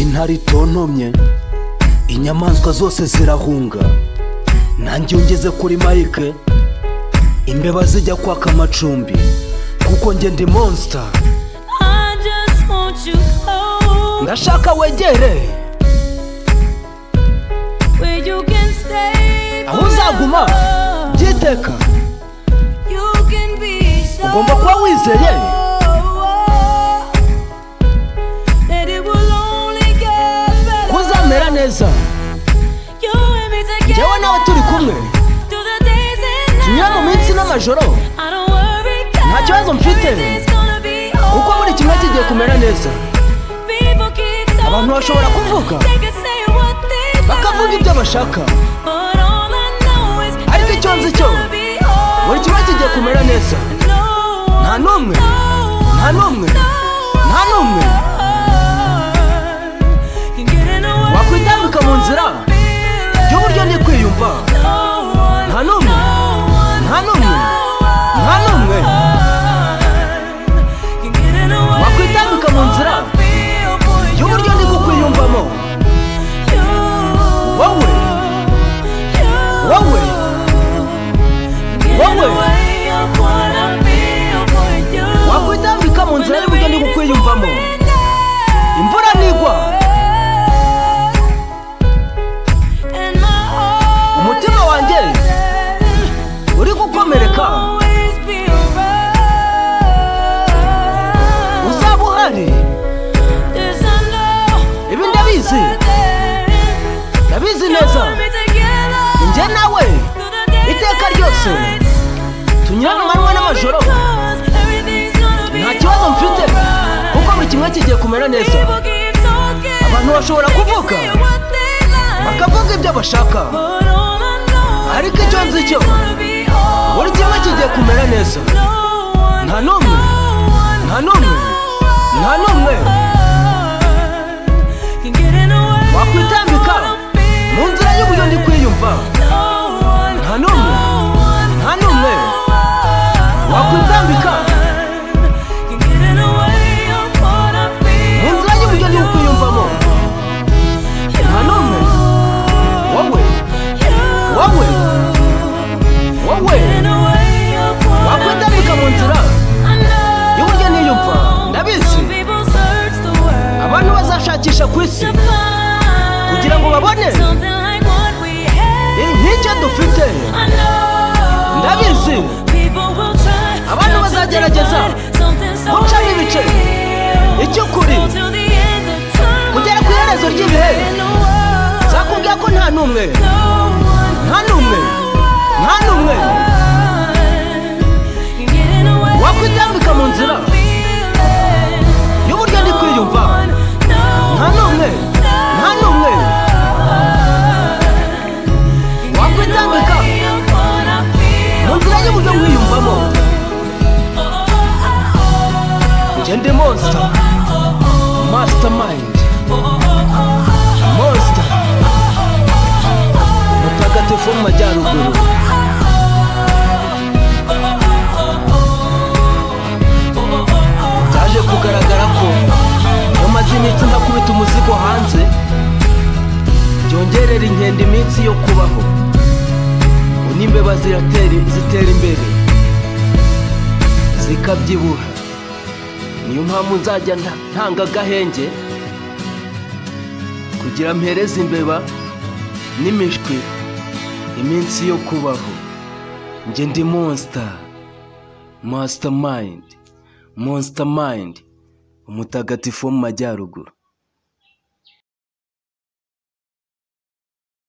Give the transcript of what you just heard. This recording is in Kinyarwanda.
intare itontomye inyamaswa zose zirahunga, nanjye ungeze kuri Mike imbeba zijya kwaka amacumbi kuko njye ndi monster. Ndashaka wegere aho uzaguma byiteka, ugomba kuba wizeye kuzamera neza. Njyewe nawe turi kumwe tunyura mu minsi n'amajoro, nta kibazo mfite kuko buri kimwe kigiye kumera neza. Abantu bashobora kuvuga bakavuga ibyo bashaka, ariko icyo nzi cyo buri kimwe kigiye kumera neza. Nta n'umwe wakwitambika mu nzira y'uburyo ndi kwiyumva. Nta n'umwe wakwitambika mu nzira y'uburyo ndi kukwiyumvamo. Wowe wakwitambika mu nzira y'uburyo ndi kukwiyumvamo. Imvura nigwa umutima wanjye uri gukomereka, uzaba uhari. Ibi ndabizi neza. Njye nawe iteka ryose tunyurana amanywa n'amajoro, nta kibazo mfite kuko buri kimwe kigiye kumera neza. Abantu bashobora kuvuga bakavuga ibyo bashaka, ariko icyo nzi cyo buri kimwe kigiye kumera neza. Nta n'umwe wakwitambika mu nzira y'uburyo ndi kwiyumva. Nta n'umwe wakwitambika mu nzira y'uburyo ndi kwiyumvamo. Nta n'umwe. Wowe wakwitambika mu nzira y'uburyo niyumva. Ndabizi abantu bazashakisha ku isi kugira ngo babone nk'icyo dufite. Ndabizi abantu bazagerageza gucamo ibice icy'ukuri kugera ku iherezo ry'ibihe. Zakubwira ko nta n'umwe wakwitambika mu nzira y'uburyo ndi kwiyumva. Nta n'umwe wakwitambika mu nzira y'uburyo nkwiyumvamo. Njye ndi monster, mastermind, monster, mutagatifu mu majyaruguru. Byaje kugaragara ko umaze iminsi ntakubita umuzigo hanze, byongerera inkende iminsi yo kubaho. N'imbeba zitera imbere zikabyibuha. Niyo mpamvu nzajya ntanga agahenge kugira mpereze imbeba n'imishwi iminsi yo kubaho. Njye ndi monster, mastermind, umutagatifu wo mu majyaruguru.